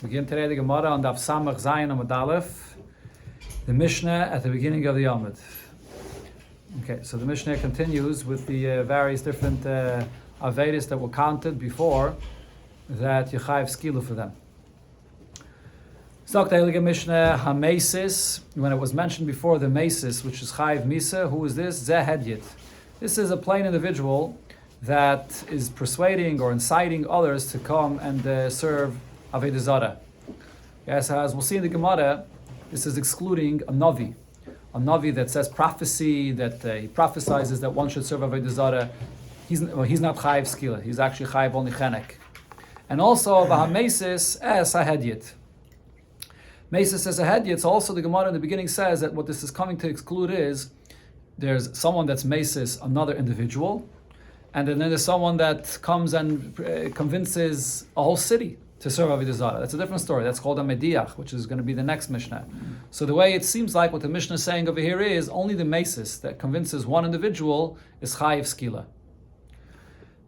Begin today the Gemara on Daf Samach Zayin Amud Aleph, the Mishnah at the beginning of the Amud. Okay, so the Mishnah continues with the various different Avedas that were counted before that you chayiv skilu for them. Sagt the Mishnah HaMesis, when it was mentioned before the Mesis, which is chayiv misa, who is this? Zeh Hedyet. This is a plain individual that is persuading or inciting others to come and serve Avodah Zarah. Yes, as we'll see in the Gemara, this is excluding a Navi that says prophecy, that he prophesizes that one should serve Avodah Zarah. He's not chayiv skila, he's actually chayiv only chenek. And also, v'hamesis es hahedyet. Mesis es hahedyet, so also the Gemara in the beginning says that what this is coming to exclude is, there's someone that's mesis, another individual, and then there's someone that comes and convinces a whole city to serve Avodah Zarah. That's a different story. That's called a mediach, which is going to be the next Mishnah. So the way it seems like what the Mishnah is saying over here is only the mesis that convinces one individual is chayiv skila.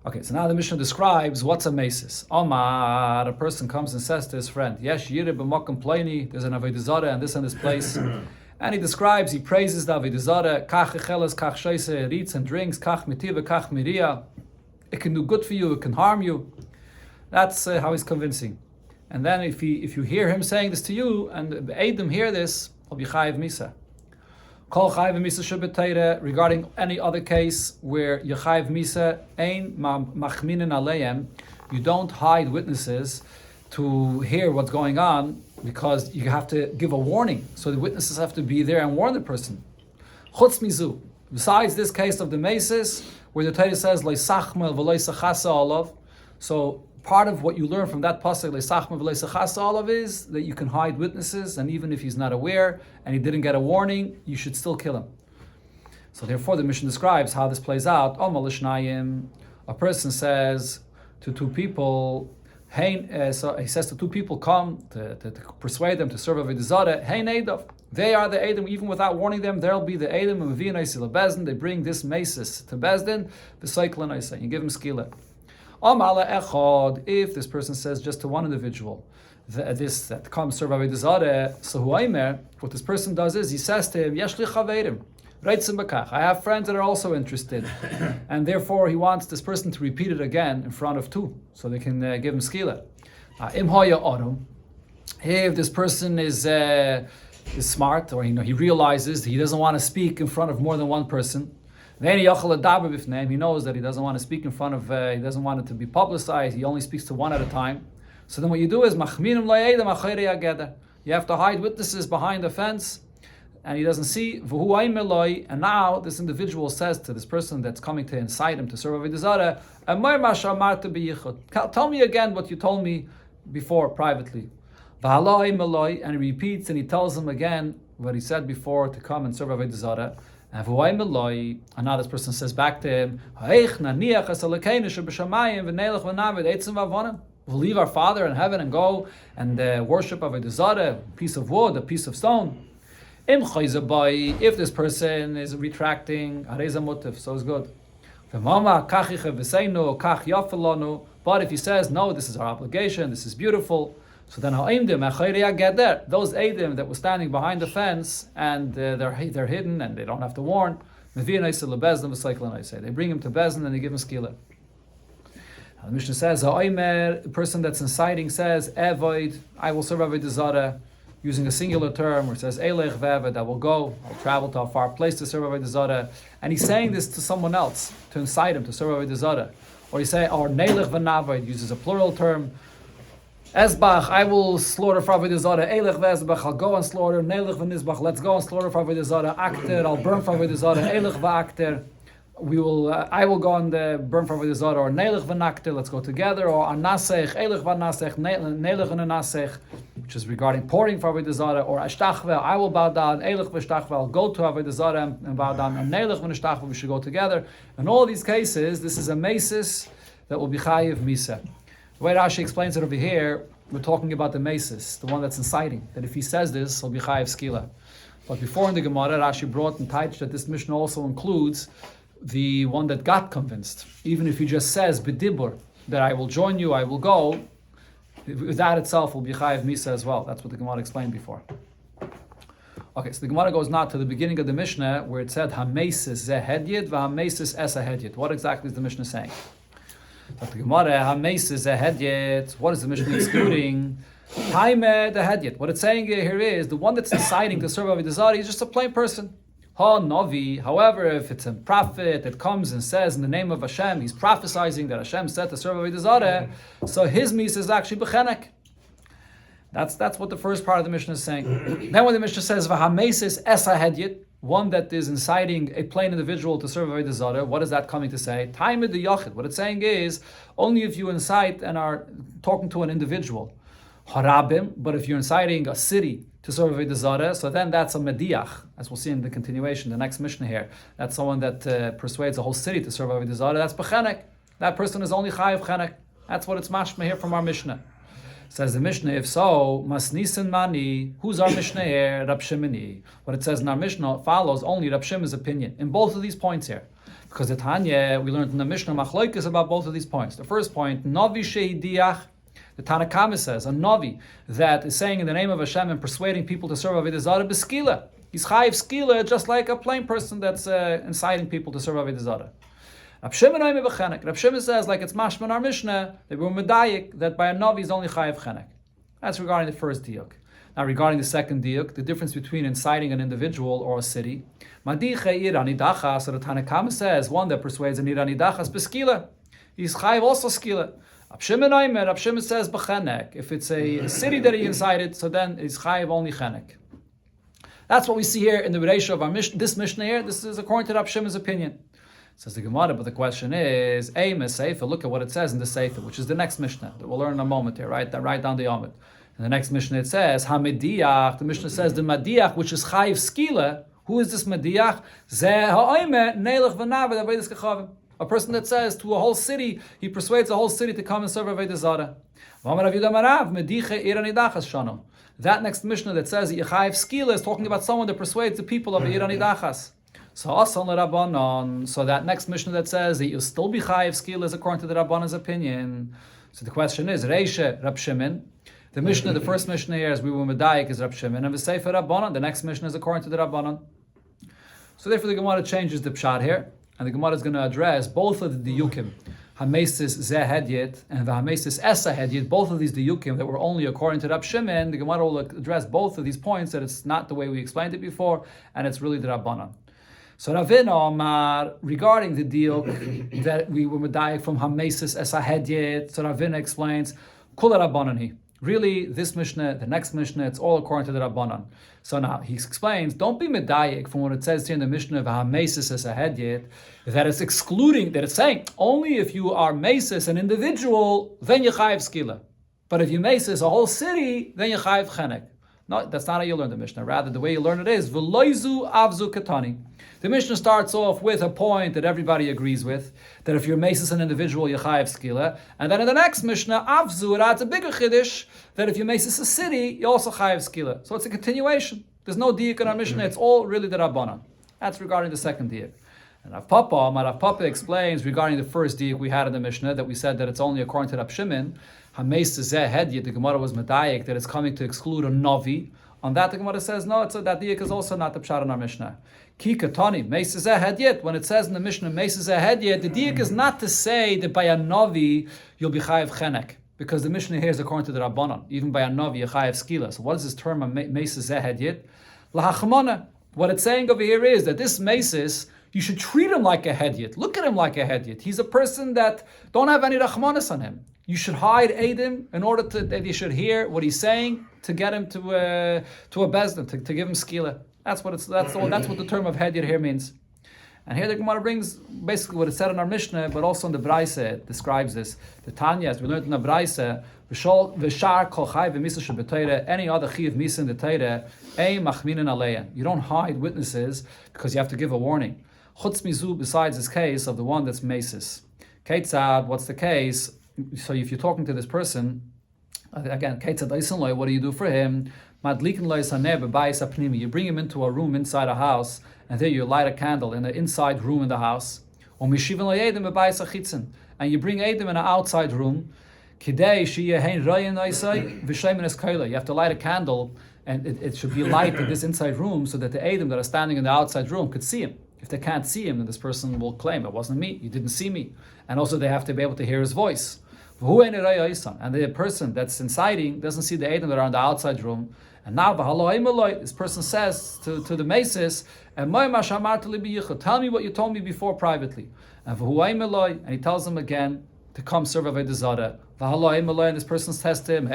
Okay, so now the Mishnah describes what's a mesis. Omar, a person comes and says to his friend, Yesh yireh b'makom ploni, there's an Avodah Zarah and this place. And he describes, he praises the Avodah Zarah, kach echeles, kach sheise, it eats and drinks, kach mitiva, kach miria. It can do good for you, it can harm you. That's how he's convincing. And then if you hear him saying this to you, and the Eidim hear this, he'll be chayiv misa. Kol chayiv misa shebetayre, regarding any other case where you chayiv misa, ein machminin aleim, you don't hide witnesses to hear what's going on, because you have to give a warning. So the witnesses have to be there and warn the person. Chutz mizu, besides this case of the mesis, where the Torah says, leisachmel v'leisachasa olav, so part of what you learn from that pasuk, leisachmel v'leisachasa olav, is that you can hide witnesses, and even if he's not aware and he didn't get a warning, you should still kill him. So therefore the Mishnah describes how this plays out. A person says to two people, so he says to two people, come to persuade them to serve Avodah Zarah. Hein Eidav. They are the Eidim, even without warning them. They'll be the Eidim of V'yinaysi leBezdin. They bring this mesis to Bezdin. V'sayklan Aysa. You give him skila. Amala echad. If this person says just to one individual, that comes serve Avodah Zarah, so huaymer, what this person does is he says to him, Yesh li chaveirim. I have friends that are also interested, and therefore he wants this person to repeat it again in front of two, so they can give him skila. If this person is smart, or he realizes he doesn't want to speak in front of more than one person, then he knows that he doesn't want to speak in front of, he doesn't want it to be publicized, he only speaks to one at a time. So then what you do is, you have to hide witnesses behind the fence, and he doesn't see, and now this individual says to this person that's coming to incite him to serve Avodah Zarah, tell me again what you told me before privately. And he repeats and he tells him again what he said before to come and serve Avodah Zarah. And now this person says back to him, we'll leave our Father in heaven and go and worship Avodah Zarah, a piece of wood, a piece of stone. If this person is retracting, so it's good. But if he says, no, this is our obligation, this is beautiful, so then those Eidim that were standing behind the fence, and they're hidden and they don't have to warn, they bring him to Bezdin and they give him skila. The Mishnah says, the person that's inciting says, Evoid, I will serve Avodah Zarah, using a singular term, where it says, Eilech ve'eved, I will go, I'll travel to a far place to serve Avodah Zarah. And he's saying this to someone else, to incite him to serve Avodah Zarah. Or Neilech v'naved, uses a plural term. Ezbach, I will slaughter for Avodah Zarah. Eilech ve'ezbach, I'll go and slaughter. Neilech v'nizbach, let's go and slaughter for Avodah Zarah. Akter, I'll burn for Avodah Zarah. Eilech v'akter, I will go and burn for Avodah Zarah. Or Neilech v'nakter, let's go together. Or Anasech, Eilech v'anasech, Neilech v'anasech, which is regarding pouring for Avodah Zarah. Or Ashtachvel, I will bow down. Eilech v'ashtachvel, I'll go to Avodah Zarah and bow down. And Neilech v'ashtachvel, we should go together. In all these cases, this is a mesis that will be chayiv misa. The way Rashi explains it over here, we're talking about the mesis, the one that's inciting. That if he says this, he'll be chayiv skila. But before in the Gemara, Rashi brought and touched that this Mishnah also includes the one that got convinced. Even if he just says, b'dibur, that I will join you, I will go, that itself will be chayiv misa as well. That's what the Gemara explained before. Okay, so the Gemara goes now to the beginning of the Mishnah where it said hamesis ze hedyet v'hamesis es hedyet. What exactly is the Mishnah saying? So the Gemara hamesis ze hedyet. What is the Mishnah excluding? Taime the hedyet. What it's saying here is the one that's deciding to serve avodah zarah is just a plain person. Ha Navi. However, if it's a prophet that comes and says in the name of Hashem, he's prophesying that Hashem said to serve avodah zarah, so his misa is actually bechenek. That's what the first part of the Mishnah is saying. Then when the Mishnah says v'hamesis esa hedyet, one that is inciting a plain individual to serve avodah zarah, what is that coming to say? Taime the yachid. What it's saying is only if you incite and are talking to an individual. Harabim, but if you're inciting a city to serve avodah zarah, so then that's a mediach, as we'll see in the continuation, the next Mishnah here. That's someone that persuades a whole city to serve avodah zarah. That's bechenek. That person is only chayiv chenek. That's what it's mashma here from our Mishnah. Says the Mishnah, if so, masnisin mani, who's our Mishnah here? Rab Shimoni. What it says in our Mishnah follows only Rab Shimon's opinion in both of these points here. Because the Tanya, we learned in the Mishnah machlokes about both of these points. The first point, Navi shehidiach, the Tanakama says, a Navi that is saying in the name of Hashem and persuading people to serve avodah zarah b'skila. He's chayiv skila just like a plain person that's inciting people to serve avodah zarah. Rab Shimon Rab Shimon says, like it's mashma in our Mishnah, that we're medayik, that by a Navi is only chayiv chenek. That's regarding the first diuk. Now regarding the second diuk, the difference between inciting an individual or a city, Madiche irani dachas, so the Tanakama says, one that persuades an irani dachas b'skila, he's chayiv also skila. Rab Shimon says b'chenek. If it's a city that he incited, so then it's chayiv only chenek. That's what we see here in the ratio of our Mishnah. This Mishnah here, this is according to Rab Shimon's opinion. Says the Gemara, but the question is, Seifa, look at what it says in the Seifa, which is the next Mishnah that we'll learn in a moment here, right? That right down the Yomit. In the next Mishnah it says, Hamediach, the Mishnah says the Madiach, which is Chayiv Skila. Who is this Madiach? A person that says to a whole city, he persuades the whole city to come and serve avodah zarah. That next Mishnah that says Chayiv Skila is talking about someone that persuades the people of Irani Dachas. So that next Mishnah that says that you'll still be chayiv skila is according to the Rabbanan's opinion. So the question is, Reisha Rab Shimon. The Mishnah, the first Mishnah here is we were medayik is Rab Shimon, and V'seifa Rabbanan. The next Mishnah is according to the Rabbanan. So therefore the Gemara changes the pshat here, and the Gemara is going to address both of the diyukim, hamesis zeh hedyet and v'hamesis esa hedyet. Both of these diyukim that were only according to Rab Shimon. The Gemara will address both of these points, that it's not the way we explained it before, and it's really the Rabbanan. So Ravina Omar, regarding the deal that we were medayik from Hamesis Esa Hedyet, so Ravina explains, Kula Rabbanani. Really, this Mishnah, the next Mishnah, it's all according to the Rabbanan. So now, he explains, don't be medayik from what it says here in the Mishnah of Hamesis Esa Hedyet, that it's excluding, that it's saying, only if you are Mesis, an individual, then you chayiv skila. But if you Mesis a whole city, then you chayiv chenek. No, that's not how you learn the Mishnah. Rather, the way you learn it is, V'loizu avzu katani. The Mishnah starts off with a point that everybody agrees with, that if you're mesis an individual, you chayiv skila. And then in the next Mishnah, avzu, it adds a bigger chiddush, that if you mesis a city, you also chayiv skila. So it's a continuation. There's no diuk in our Mishnah. It's all really the Rabbanan. That's regarding the second diuk. And Rav Papa explains regarding the first diuk we had in the Mishnah, that we said that it's only according to Rab Shimon, Hameis zeh hedyet, the Gemara was medayik, that it's coming to exclude a Navi. On that, the Gemara says, no, that diuk is also not the pshat in our Mishnah. Ki katani, meis zeh hedyet, when it says in the Mishnah, meis zeh hedyet, the diuk is not to say that by a Navi, you'll be chayiv chenek. Because the Mishnah here is according to the Rabbanan. Even by a Navi, you chayiv skila. So what is this term of meis zeh hedyet? Lahachmana. What it's saying over here is that this mesis, you should treat him like a hedyet. Look at him like a hedyet. He's a person that don't have any rachmanis on him. You should hide Adim in order that you should hear what he's saying to get him to a bezdin, to give him skila. That's what the term of hedyet here means. And here the Gemara brings basically what it said in our Mishnah, but also in the Braise it describes this. The Tanya, as we learned in the Braise, v'shar kol chai v'misa sheb'teire, any other chiv misa in the teire, ein machminin aleya. You don't hide witnesses because you have to give a warning. Chutz mizu, besides this case of the one that's mesis. Ketzad, what's the case? So if you're talking to this person, again, what do you do for him? You bring him into a room inside a house, and there you light a candle in the inside room in the house. And you bring Adam in an outside room. Kidei sheyehein royin oisai v'shleimin es koila. You have to light a candle, and it should be light in this inside room so that the Eidim that are standing in the outside room could see him. If they can't see him, then this person will claim, it wasn't me, you didn't see me. And also they have to be able to hear his voice. And the person that's inciting doesn't see the Eidim that are in the outside room. And now this person says to the Mesis, tell me what you told me before privately. And he tells them again to come serve Avodah Zarah. And this person says to him,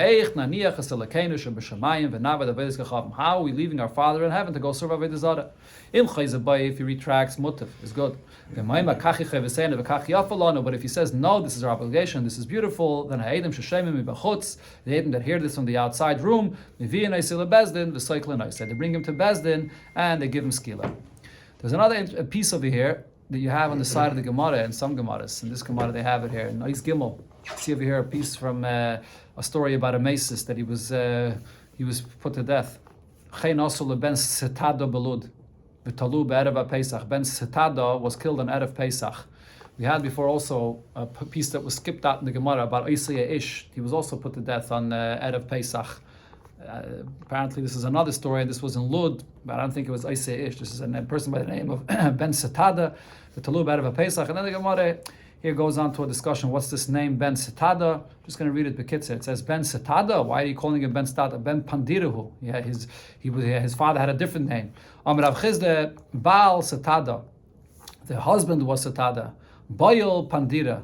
how are we leaving our Father in heaven to go serve Avodah Zarah? If he retracts, mutif is good. But if he says, no, this is our obligation, this is beautiful, then the Eidim that hear this from the outside room, they bring him to Bezdin and they give him skila. There's another piece over here that you have on the side of the Gemara in some Gemaras. In this Gemara they have it here. In Ois Gimel, see over here a piece from a story about a Mesis that he was put to death. Ben Setada Belud. V'talu be'erev Pesach. Ben Setada was killed on Erev Pesach. We had before also a piece that was skipped out in the Gemara about Oisei Ish. He was also put to death on Erev Pesach. Apparently this is another story. This was in Lud, but I don't think it was Oisei Ish. This is a person by the name of Ben Setada, the Talub Erev Pesach. And then the Gemara here goes on to a discussion. What's this name, Ben Setada? I'm just going to read it Bekitzer. It says Ben Setada. Why are you calling him Ben Setada? Ben Pandirahu. Yeah, his father had a different name. Rav Chizde Baal Setada. The husband was Setada. Boyel Pandira.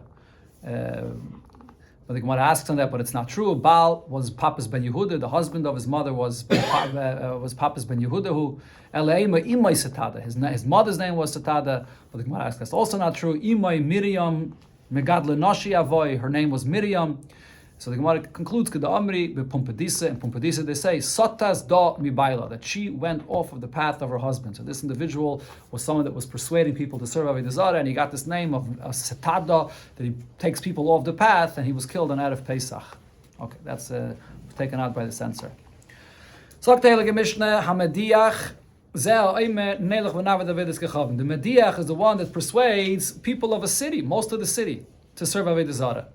But the Gemara asks on that, but it's not true. Baal was Papas ben Yehuda. The husband of his mother was Papas ben Yehuda, who Eleima Imai Setada. His mother's name was Setada. But the Gemara asks that's also not true. Imai Miriam Megadle Noshi Avoy. Her name was Miriam. So the Gemara concludes Keda Amri bePumpadisa. In Pumpadisa they say Sotas da Mibaila, that she went off of the path of her husband. So this individual was someone that was persuading people to serve Avodah Zarah, and he got this name of Setada, that he takes people off the path, and he was killed on Erev Pesach. Okay, that's taken out by the censor. The Mediach is the one that persuades people of a city, most of the city, to serve Avodah Zarah.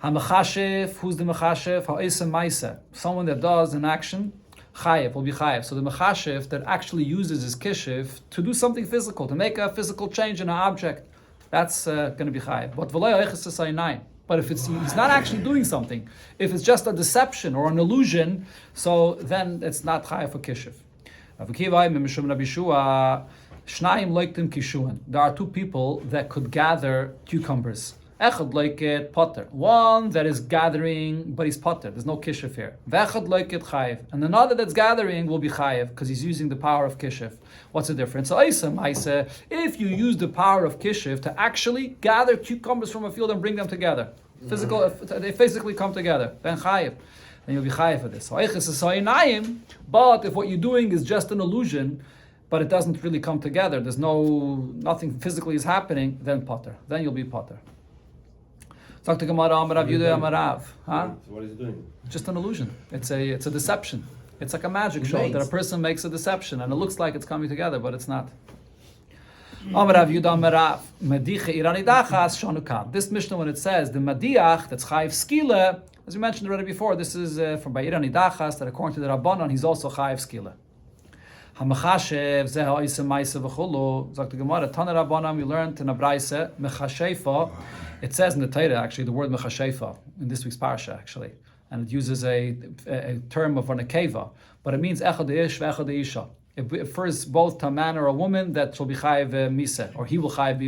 HaMechashev, who's the Mechashev? Ha'isa Maisa, someone that does an action, Chayev, will be Chayev. So the Mechashev that actually uses his Kishiv to do something physical, to make a physical change in an object, that's going to be Chayev. But if he's not actually doing something, if it's just a deception or an illusion, so then it's not Chayev for Kishiv. There are two people that could gather cucumbers. Echad loiket potter. One that is gathering, but he's potter. There's no kishev here. Vechad loiket chayev. And another that's gathering will be chayev because he's using the power of kishev. What's the difference? So if you use the power of kishev to actually gather cucumbers from a field and bring them together, they physically come together, then chayev. Then you'll be chayev for this. But if what you're doing is just an illusion, but it doesn't really come together, nothing physically is happening, then potter. Then you'll be potter. Talk to Gemara Amarav Yudah Amarav. What is he doing? Just an illusion. It's a deception. It's like a magic show that a person makes a deception and it looks like it's coming together, but it's not. Amarav Yudah Amarav Mediche Iranidachas Shonukam. This Mishnah, when it says the Madiach that's Chayiv Skila, as we mentioned already before, this is from by Iranidachas that according to the Rabbanon he's also Chayiv Skila. HaMechashev Zeh Ha'isa Ma'isa V'chulu. Zok the Gemara Tana Rabbanon we learned in a Braisa Mechashefa. It says in the Torah, actually, the word mechashefa in this week's parsha, actually, and it uses a term of an akeva, but it means echad ish ve'echad isha. It refers both to a man or a woman that shall be chayiv misa, or he will chayiv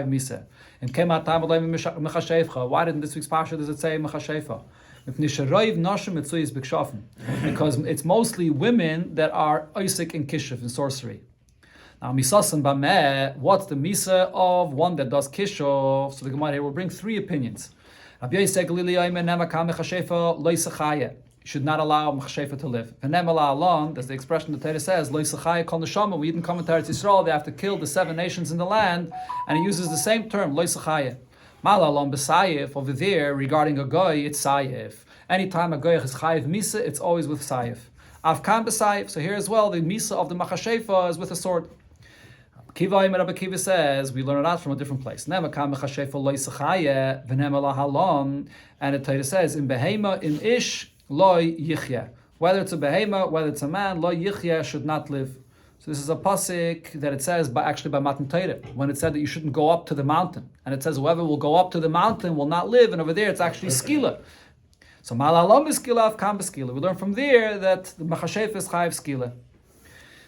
misa. And kema tam mechashefcha. Why did in this week's parsha does it say mechashefa? Because it's mostly women that are oisik in kishuf, in sorcery. Now, misasan bameh, what's the misa of one that does kishov? So the Gemara here will bring three opinions. Rabbi Yosef Galili should not allow mechashefa to live. That's the expression the Torah says. We didn't come into Eretz Yisrael. They have to kill the 7 nations in the land, and he uses the same term loisachaya. Malalon b'sayif over there regarding a goy, it's sayif. Anytime a goy is chayiv misa, it's always with sayif. Avkan b'sayif. So here as well, the misa of the mechashefa is with a sword. Rabbi Kiva says we learn it out from a different place. And the Torah says in behema in ish loy yichya. Whether it's a behema, whether it's a man, loy yichya should not live. So this is a pasuk that it says by Matan Torah, when it said that you shouldn't go up to the mountain, and it says whoever will go up to the mountain will not live, and over there it's actually skila. So malalam is skila, avkam skila. We learn from there that the machashef is chayiv skila.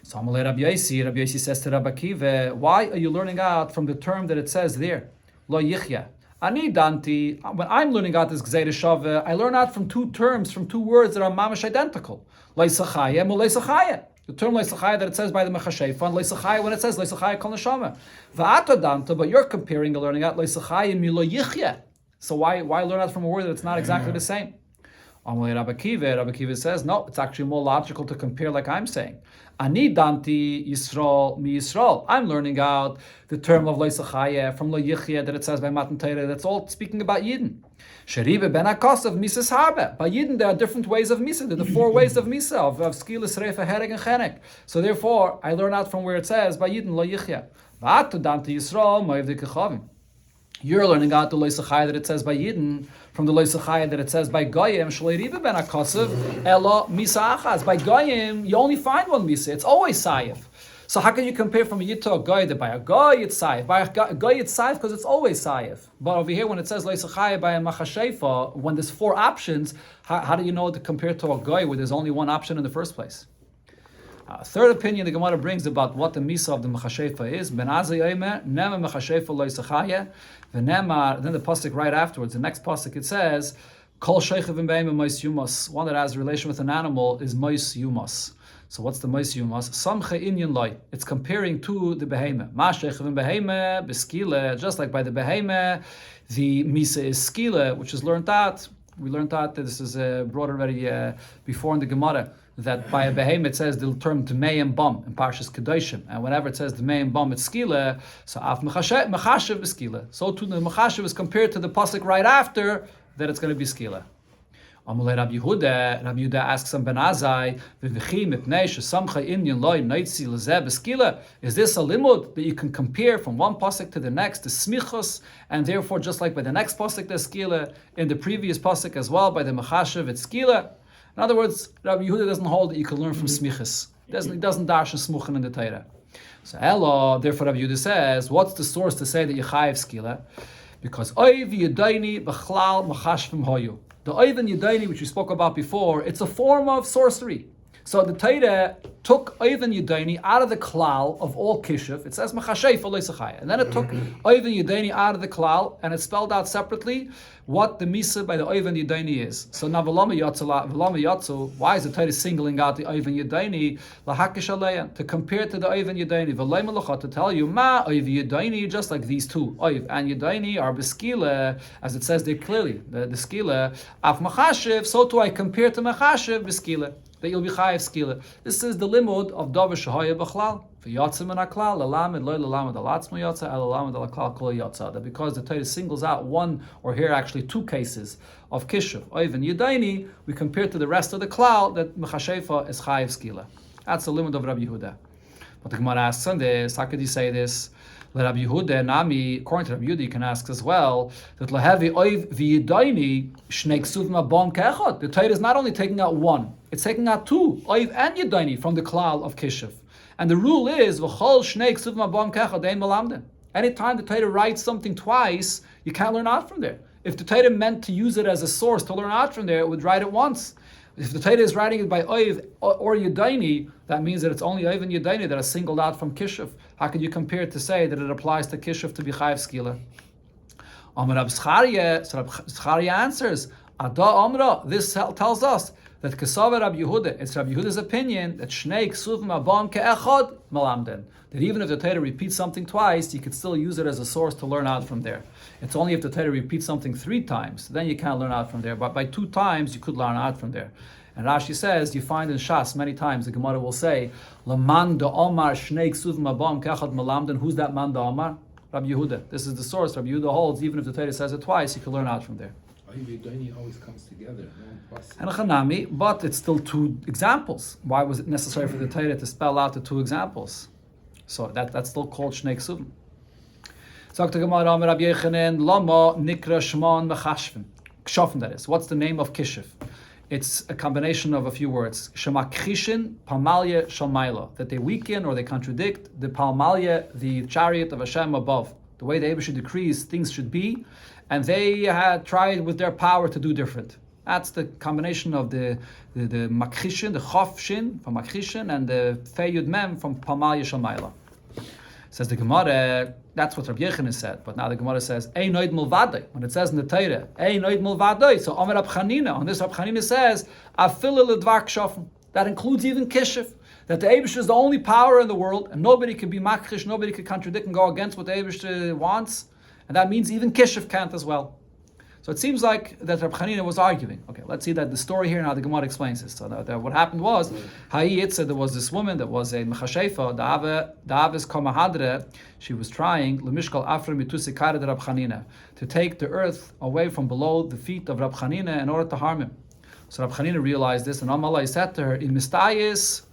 So Amalei Rabbi Yosi says to Rabbi Akiva, why are you learning out from the term that it says there, lo yichya? Ani danti. When I'm learning out this gzeira shava, I learn out from two terms, from two words that are mamash identical, lo yisachaya, mo lo yisachaya. The term leisachaya that it says by the mechasheifa, and leisachaya when it says leisachaya kol neshama. Va'atodanta, but you're comparing and learning out leisachaya milo yichya. So why learn out from a word that's not exactly the same? Amalei Rabbi Kiva says, no, it's actually more logical to compare like I'm saying. Ani danti Yisrael mi Yisrael. I'm learning out the term of leisachaya from lo yichya that it says by Matan Torah. That's all speaking about Yidden. Sheribe ben akasav misas harbe. By Yidden there are different ways of misa. There are the four ways of misa of skilas, reifa, hereg, and chenek. So therefore, I learn out from where it says by Yidden lo yichya. Va'atodam to Yisrael ma'ivdei kechavim. You're learning out the leisachaya that it says by Yidden from the leisachaya that it says by Goyim. Shleiribe ben akasav elo misa achas. By Goyim, you only find one misa. It's always sayiv. So how can you compare from a Yid to a Goy that by a Goy it's sayiv? By a Goy it's sayiv because it's always sayiv. But over here when it says leisachaya by a machasheifa, when there's four options, how do you know to compare to a Goy where there's only one option in the first place? Third opinion the Gemara brings about what the misa of the mechasheifa is. Ben Azai Omer, Nema mechasheifa leisachaya, v'nema. Then the pasuk right afterwards, the next pasuk it says, Kol sheichevim be'ema mois yumos. One that has a relation with an animal is mois yumos. So what's the mois yumos? Samche inyan loy. It's comparing to the behema. Ma sheichevim behema beskile. Just like by the behema, the misa is skile, which is learned out. We learned out that this is brought already before in the Gemara, that by a behem it says the term Dmei and Bam in Parshas Kedoshim, and whenever it says Dmei and Bam it's skila, so af mechashev is skila. So too the mechashev is compared to the pasuk right after that it's going to be skila. Amalei Rabbi Yehuda asks him Ben Azai, v'v'chi mipnei shesamcha inyan loy noitzi lezeh b'skila. Is this a limud that you can compare from one pasuk to the next, the smichos, and therefore just like by the next pasuk there's skila, in the previous pasuk as well by the mechashev it's skila? In other words, Rabbi Yehuda doesn't hold that you can learn from smichos. He doesn't dash and smuchen in the Torah. So Elo, therefore Rabbi Yehuda says, what's the source to say that you chayiv skila? Because oiv yedayni b'chlal machashvim hoyu. The oiv and yedayni, which we spoke about before, it's a form of sorcery. So the Torah took oiv and yedayni out of the klal of all kishuv. It says machashei for leisachaya, and then it took oiv and yedayni out of the klal, and it spelled out separately what the misa by the oiv and yedayni is. So now v'lama yatzu, why is the Torah singling out the oiv and yedayni lahakish aleya to compare to the oiv and yedayni? V'lay malacha to tell you ma oiv yedayni, just like these two oiv and yedayni are beskila, as it says there clearly the skila af machashiv. So too I compare to machashiv beskila, that you'll be chayiv skila. This is the limud of davar shahaya b'chlal. V'yatzim min haklal lelamed loy lelamed alatzmo yatza el lelamed alaklal kol yatza. That because the Torah singles out one, or here actually two cases of kishuv, oiv and yedayni, we compare to the rest of the klal that mechashefa is chayiv skila. That's the limud of Rabbi Yehuda. But the Gemara asks on this, how could you say this? Let Rabbi Yehuda nami, according to Rabbi Yehuda, you can ask as well that lehevi oiv v'yedayni shnei ksuv mabon kechad. The Torah is not only taking out one, it's taking out two, oiv and yedayni, from the klal of kishuv. And the rule is v'chol shnei ksuv mabon kechad ein malamden. Anytime the Torah writes something twice, you can't learn out from there. If the Torah meant to use it as a source to learn out from there, it would write it once. If the Torah is writing it by oiv or yedayni, that means that it's only oiv and yedayni that are singled out from kishuv. How could you compare it to say that it applies to kishuv to be chayiv skila? Amar Rab Zcharia, so Rab Zcharia answers, Ada Amra, this tells us that Kesav Rab Yehuda, it's Rab Yehuda's opinion that Shnei Ksuvim Abam Ke'echad Malamden. That even if the Torah repeats something twice, you could still use it as a source to learn out from there. It's only if the Torah repeats something 3 times, then you can't learn out from there. But by 2 times, you could learn out from there. And Rashi says, you find in Shas many times, the Gemara will say, Laman da Omar Shnei Ksuvim Abam Ke'echad Malamden. Who's that man da Omar? Rabbi Yehuda. This is the source. Rabbi Yehuda holds, even if the Torah says it twice, you can learn out from there. Always comes together. And a chanami, but it's still 2 examples. Why was it necessary for the Torah to spell out the 2 examples? So that's still called Shnei Ksuvim. Sagt der Gemara Amar Rabbi Yochanan, Lama Nikra Shman Mechashvim. Kshafen, that is. What's the name of Kishif? It's a combination of a few words. Shemakrishin Palmalya Shalmaila. That they weaken or they contradict the Palmalya, the chariot of Hashem above. The way the Eibusha decrees things should be, and they had tried with their power to do different. That's the combination of the Makrishin, the Chof Shin from Makrishin, and the Feyud Mem from Palmalya Shalmaila. Says the Gemara, that's what Rabbi Yochanan said. But now the Gemara says, Ein Noid Mulvadai. When it says in the Torah, Ein Noid Mulvadai. So Amar Rab Chanina, on this Rab Chanina says, Afila Ledvar Kshafen. That includes even Kishif. That the Eibush is the only power in the world, and nobody can be makrish, nobody can contradict and go against what the Eibush wants. And that means even Kishif can't as well. So it seems like that Rab Chanina was arguing. Okay, let's see that the story here and how the Gemara explains this. So what happened was, said there was this woman that was a mechashefa, the Aves Komahadre. She was trying Lemishkal Afra Mitusikara de Rab Chanina, to take the earth away from below the feet of Rab Chanina in order to harm him. So Rab Chanina realized this, and Amalai said to her, In Mistayis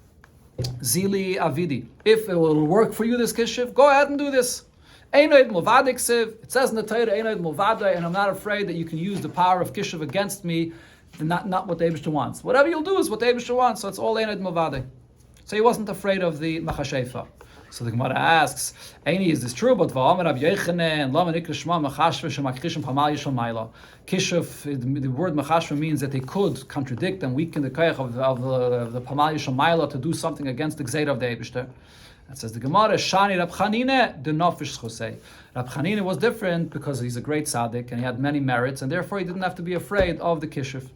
Zili Avidi, if it will work for you, this kishif, go ahead and do this. It says in the Torah, and I'm not afraid that you can use the power of Kishav against me, and not what the Eibishter wants. Whatever you'll do is what the Eibishter wants, so it's all Einoid Mulvadei. So he wasn't afraid of the Machashefa. So the Gemara asks, Eini, is this true? But V'amar Rabbi Yochanan, Lama Nikra Shema Machashva Shemakrishem Pamal Yishal Maila. Kishav, the word Machashva means that they could contradict and weaken the Koyach of the Pamal Yishal Maila to do something against the Gzeir of the Eibishter. That says the Gemara, Shani Rab Chanina, the Nofish Chosei. Rab Chanina was different because he's a great tzaddik and he had many merits, and therefore he didn't have to be afraid of the Kishuf.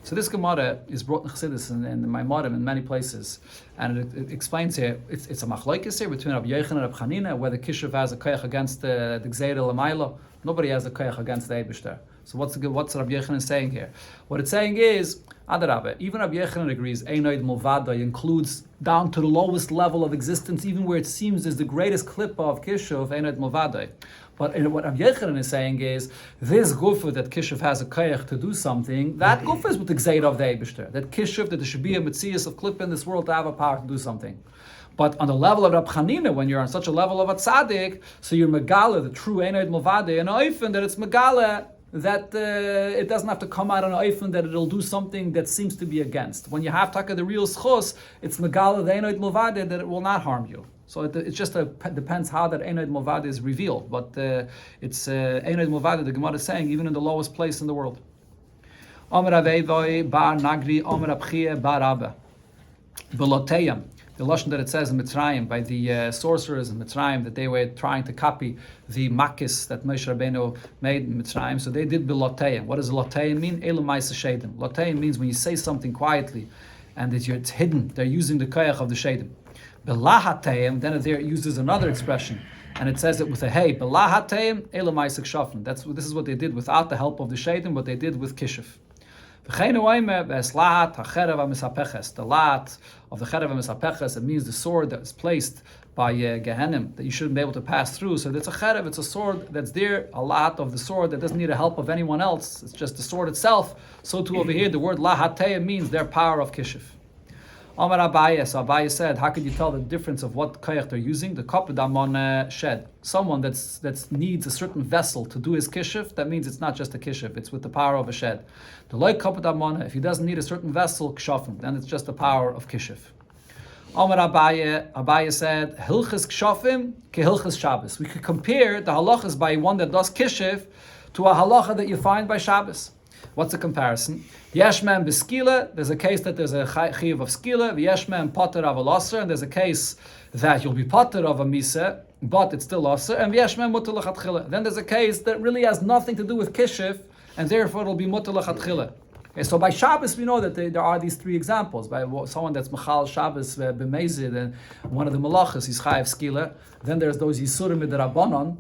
So this Gemara is brought in Chassidus and in Maimorim in many places, and it explains here, it's a machlokes here between Rab Yochanan and Rab Chanina, whether Kishuf has a koyach against the Gzeir L'mayla. Nobody has a koyach against the Eibishter. So what's Rabbi Yochanan saying here? What it's saying is, Adarabah, even Rabbi Yochanan agrees, Einoid Mulvadai includes down to the lowest level of existence, even where it seems there's the greatest clip of Kishuv, Einoid Mulvadai. But what Rabbi Yochanan is saying is, this gufa that Kishuv has a koyach to do something, that gufa is with the Gzeir of the Eibishter. That Kishuv, that there should be a Metzias of clip in this world to have a power to do something. But on the level of Rab Chanina, when you're on such a level of a tzaddik, so you're Megala, the true Einoid Mulvadai, and Oifen, that it's Megala, that it doesn't have to come out on an oifen, that it'll do something that seems to be against. When you have taka the real schos, it's megala the einoid mulvade that it will not harm you. So it just depends how that einoid mulvade is revealed. But it's einoid mulvade, the Gemara is saying, even in the lowest place in the world. Omer Avevoi bar Nagri Omer Abchie bar Abba Beloteyam. The lashon that it says in Mitzrayim by the sorcerers in Mitzrayim, that they were trying to copy the makis that Moshe Rabbeinu made in Mitzrayim. So they did beloteyim. What does loteyim mean? Elamais shedim. Loteyim means when you say something quietly and it's hidden. They're using the koyach of the shedim. Belahateyim, then there it uses another expression, and it says it with a hey. Belahateyim elamais kshafim. This is what they did without the help of the shedim. What they did with kishuf. The lat of the cherev hamisapeches, it means the sword that is placed by Gehenim, that you shouldn't be able to pass through. So it's a cherev, it's a sword that's there, a lat of the sword that doesn't need the help of anyone else. It's just the sword itself. So too over here, the word lahateya means their power of kishif. Amar Abaye, so Abaye said, how could you tell the difference of what koyach they're using? The kapudamon shed. Someone that needs a certain vessel to do his kishif, that means it's not just a kishif, it's with the power of a shed. The loy kapudamon, if he doesn't need a certain vessel, kshafim, then it's just the power of kishif. Amar Abaye said, hilchas kshafim ke hilchas Shabbos. We could compare the halachas by one that does kishif to a halacha that you find by Shabbos. What's the comparison? Yeshman b'skila, there's a case that there's a chiyuv of skila. Yeshman potter of a loser, and there's a case that you'll be potter of a misa, but it's still loser. And yeshman mutter l'chatchila. Then there's a case that really has nothing to do with kishif, and therefore it'll be mutter l'chatchila. Okay, so by Shabbos we know that there are these three examples. By someone that's machal Shabbos b'mezid, and one of the malachas is chayiv skila. Then there's those yisurim midrabanon.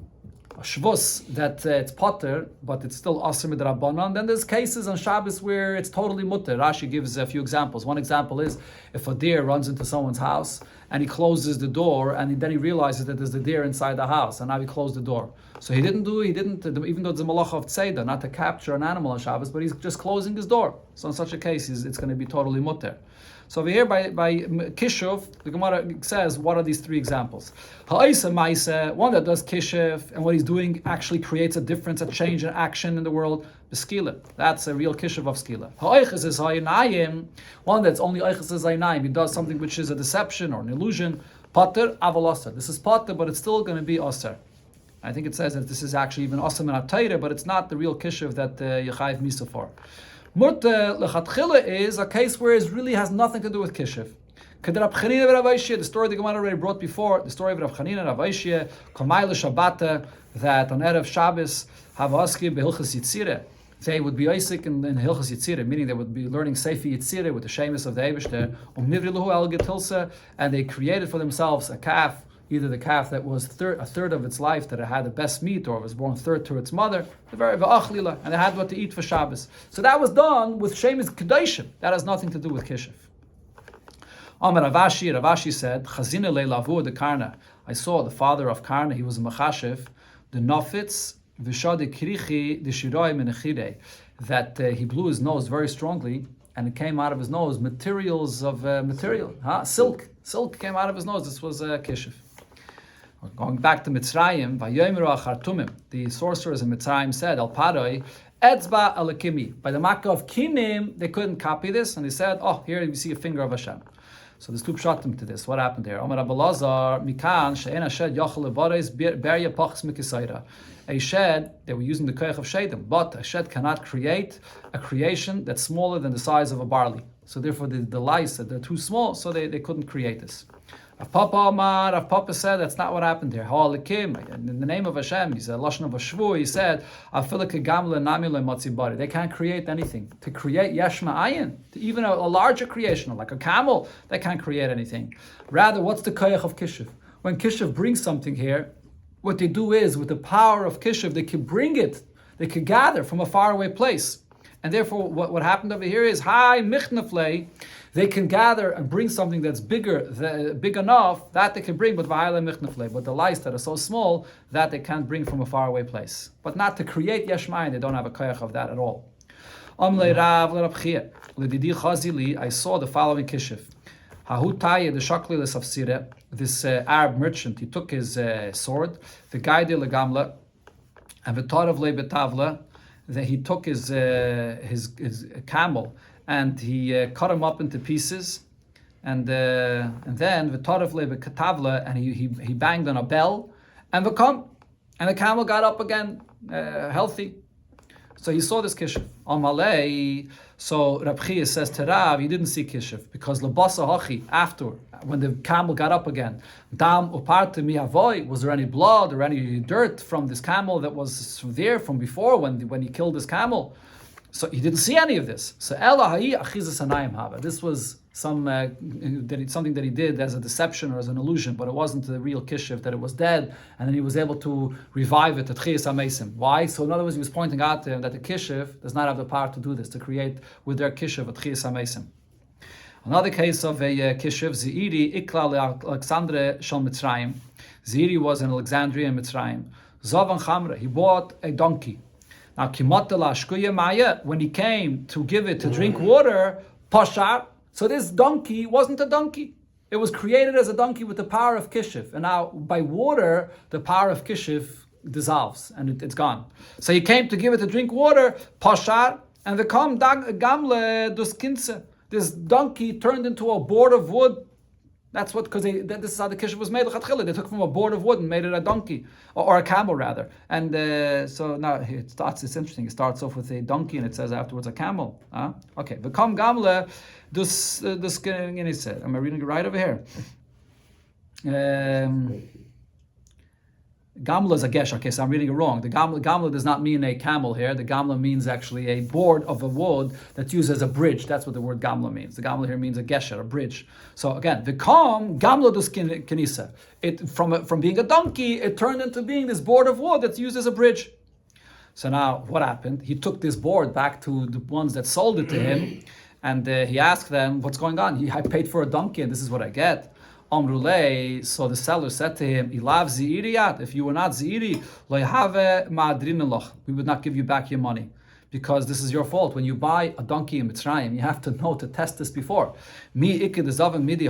Shvus, that it's potter, but it's still aser midrabanan. Then there's cases on Shabbos where it's totally mutter. Rashi gives a few examples. One example is if a deer runs into someone's house and he closes the door, and then he realizes that there's a deer inside the house, and now he closed the door. So he didn't, even though it's a malacha of tzeda, not to capture an animal on Shabbos, but he's just closing his door. So in such a case, it's going to be totally mutter. So over here by Kishuv, the Gemara says, what are these three examples? Ha'isa Maisa, one that does Kishuv, and what he's doing actually creates a difference, a change, an action in the world. B'skila, that's a real Kishuv of Skila. Ha'oiches is Ha'inayim, one that's only Oiches is Ha'inayim, he does something which is a deception or an illusion. Pater Aval Aser. This is Pater, but it's still going to be Aser. I think it says that this is actually even Aser min HaTorah, but it's not the real Kishuv that Yechayiv Misa for. Murte lechatchila is a case where it really has nothing to do with kishiv. The story the Gemara already brought before, the story of Rav Chanina and Rav Aishia, Kamai l'Shabbata, that on Erev Shabbos, Havaski behilchas Yitzire, they would be Isaac in Hilchas Yitzire, meaning they would be learning Seifi Yitzire with the Shemus of the Eibishter, Nivriluhu el Getilsa, and they created for themselves a calf, either the calf that was a third of its life, that it had the best meat, or was born third to its mother, and they had what to eat for Shabbos. So that was done with Shemus Kedoshim. That has nothing to do with Kishiv. Amar Ravashi said, Chazina le'lavu de Karna. I saw the father of Karna, he was a Machashiv, the Nofitz, Vishadi Kirichi, the Shiroi Menechide, that he blew his nose very strongly, and it came out of his nose materials of silk. Silk came out of his nose. This was Kishiv. Going back to Mitzrayim, Vayomeru Achartumim, the sorcerers in Mitzrayim said, Al Paroi, Etzba Alakimi. By the Makkah of Kinim, they couldn't copy this, and they said, oh, here you see a finger of Hashem. So there's two pshatim to this. What happened there? Omar Abelazar, Mikan, She'en Hashed Yochel Levares, Berya Pachs Mikisayra. A shed, they were using the koyach of shedim, but a shed cannot create a creation that's smaller than the size of a barley. So therefore the lice, they're too small, so they couldn't create this. Rav Papa said that's not what happened there. In the name of Hashem, he's a lashon of a shvu. He said, they can't create anything. To create yeshma ayin, to even a larger creation, like a camel, they can't create anything. Rather, what's the koyach of kishiv? When kishiv brings something here, what they do is, with the power of kishiv, they can bring it, they can gather from a faraway place. And therefore, what happened over here is, they can gather and bring something that's big enough that they can bring, but the lice that are so small that they can't bring from a faraway place. But not to create yeshmayin, they don't have a koyach of that at all. I saw the following kishiv. This Arab merchant, he took his sword, the gaide legamla, and v'tarav lebetavla, that he took his camel and he cut him up into pieces, and then v'tarav lebekatavla, and he banged on a bell, and the camel got up again, healthy. So he saw this kishiv. On Malay, so Rab Chia says to Rav, he didn't see kishiv, because lebasa hachi, after, when the camel got up again, dam uparte mihavoi, was there any blood or any dirt from this camel that was there from before when he killed this camel? So he didn't see any of this. So Elahai achizas anayim hava. This was something that he did as a deception or as an illusion, but it wasn't the real kishiv, that it was dead, and then he was able to revive it at chiyas hamesim. Why? So in other words, he was pointing out to him that the kishiv does not have the power to do this, to create with their kishiv at chiyas hamesim. Another case of a kishiv, Zeiri ikla Alexandre shal Mitzrayim. Zeiri was in Alexandria in Mitzrayim. Zavan Chamra, he bought a donkey. Now, when he came to give it to drink water, pashar, so this donkey wasn't a donkey. It was created as a donkey with the power of kishiv. And now, by water, the power of kishiv dissolves and it's gone. So he came to give it to drink water, pashar, and the gamle duskinse. This donkey turned into a board of wood. That's what, because this is how the kishiv was made. They took from a board of wood and made it a donkey, or a camel rather. And so now it's interesting. It starts off with a donkey and it says afterwards a camel. Okay, v'kam gamle dus said. Am I reading it right over here? Gamla is a gesh. Okay, so I'm reading it wrong. The gamla does not mean a camel here. The gamla means actually a board of a wood that's used as a bridge. That's what the word gamla means. The gamla here means a gesher, a bridge. So again, the gamla dus kenisa. It from being a donkey, it turned into being this board of wood that's used as a bridge. So now, what happened? He took this board back to the ones that sold it to him, and he asked them, "What's going on? I paid for a donkey, and this is what I get." Amrulei, so the seller said to him, Ilav zi'iriyat, if you were not zi'iri, lo yahave ma'adrin loch, we would not give you back your money. Because this is your fault. When you buy a donkey in Mitzrayim, you have to know to test this before. Does anybody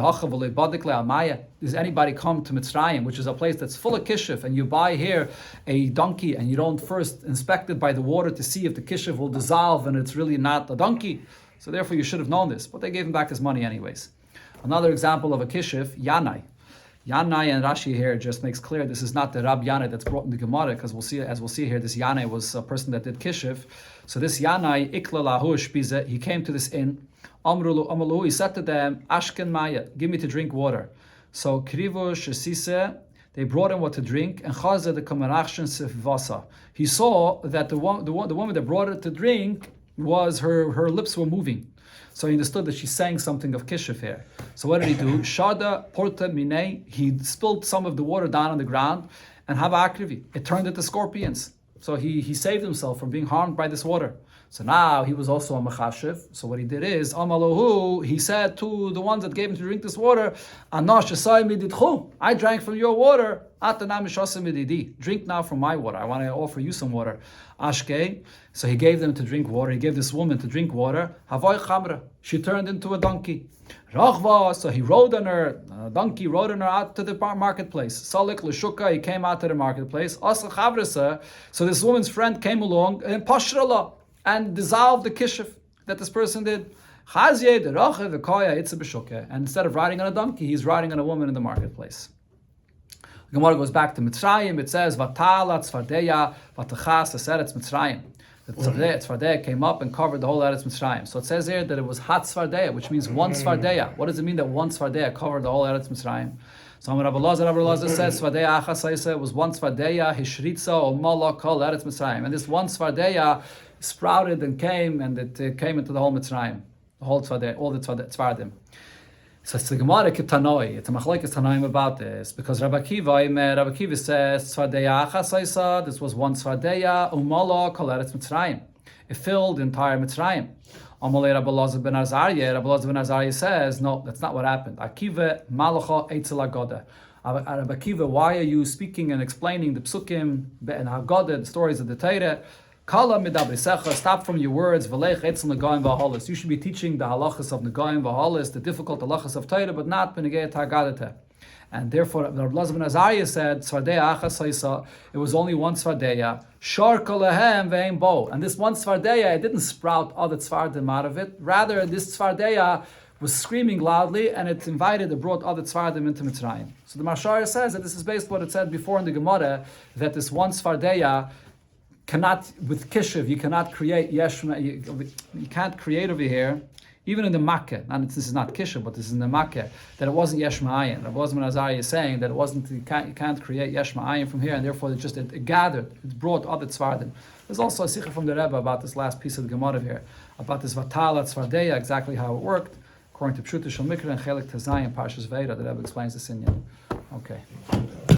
come to Mitzrayim, which is a place that's full of kishuf, and you buy here a donkey and you don't first inspect it by the water to see if the kishuf will dissolve and it's really not a donkey? So therefore you should have known this. But they gave him back his money anyways. Another example of a kishuf, Yanai. Yanai and Rashi here just makes clear this is not the Rab Yanai that's brought in the Gemara, because we'll see here, this Yanai was a person that did kishuf. So this Yanai, Ikla lahu shpize, he came to this inn. Amrulu, he said to them, Ashken Maya, give me to drink water. So Krivu Shesise, they brought him what to drink, and Chaza the Kamarachshin Sifvasa. He saw that the woman that brought it to drink was her lips were moving. So he understood that she's saying something of kishuf here. So what did he do? Shada porta mine, he spilled some of the water down on the ground, and hava akrivi, it turned into scorpions. So he saved himself from being harmed by this water. So now he was also a mechashiv. So what he did is, Amalohu, he said to the ones that gave him to drink this water, Anash mididchu, I drank from your water. Drink now from my water. I want to offer you some water. Ashke. So he gave them to drink water. He gave this woman to drink water. Havoy chamra. She turned into a donkey. Rachva. So he rode on her, a donkey rode on her out to the marketplace. Salik l'shuka. He came out to the marketplace. Asa chavrasa. So this woman's friend came along and pashrala and dissolved the kishuf that this person did. Chazye derache v'koya itza b'shuka. And instead of riding on a donkey, he's riding on a woman in the marketplace. The Gemara goes back to Mitzrayim. It says, "Vatala tzvardeya vatachas eretz Mitzrayim." The tzvardeya came up and covered the whole Eretz Mitzrayim. So it says here that it was hat tzvardeya, which means one tzvardeya. What does it mean that one tzvardeya covered the whole Eretz Mitzrayim? So Rabbi Elazar says, "Tzvardeya achas it was one tzvardeya hishritza or mala kol Eretz Mitzrayim," and this one tzvardeya sprouted and came, and it came into the whole Mitzrayim, the whole tzvardeya, all the tzvardim. So it's the Gemara Kitanoi. It's a machlokes Tanaim about this, because Rabbi Kiva says Tzvardeya Achasaisa. This was one Tzvardeya Umala Kol Eretz Mitzrayim. It filled the entire Mitzrayim. Amalei Rabbi Elazar ben Azariah. Rabbi Elazar ben Azariah says, no, that's not what happened. Akiva Malacha Eitzel Agoda. Rabbi Kiva, why are you speaking and explaining the psukim and Haggadah, the stories of the Torah? Kala midabrisecha, stop from your words. V'leich etzel negaim v'halas. You should be teaching the halachas of negaim v'halas, the difficult halachas of Torah, but not b'negei Haggadah. And therefore, Rabbi Elazar ben Azariah said, Tzvardeya achas, it was only one Tzvardeya. Shar kolahem ve'im bo. And this one Tzvardeya, it didn't sprout other Tzvardim out of it. Rather, this Tzvardeya was screaming loudly, and it brought other Tzvardim into Mitzrayim. So the Mashar says that this is based on what it said before in the Gemara, that this one Tzvardeya cannot, with kishiv, you cannot create yeshma. You can't create over here, even in the Makkah. And this is not kishiv, but this is in the Makkah, that it wasn't yeshma ayin. Rabbi Elazar ben Azariah is saying that it wasn't. You can't create yeshma ayin from here, and therefore it gathered. It brought other tzvardim. There's also a sikha from the Rebbe about this last piece of the Gemara here, about this vatala tzvardeya, exactly how it worked, according to Pshuta Shal Mikra and Chelik Tazayim Parshas Veira. The Rebbe explains this in. Okay.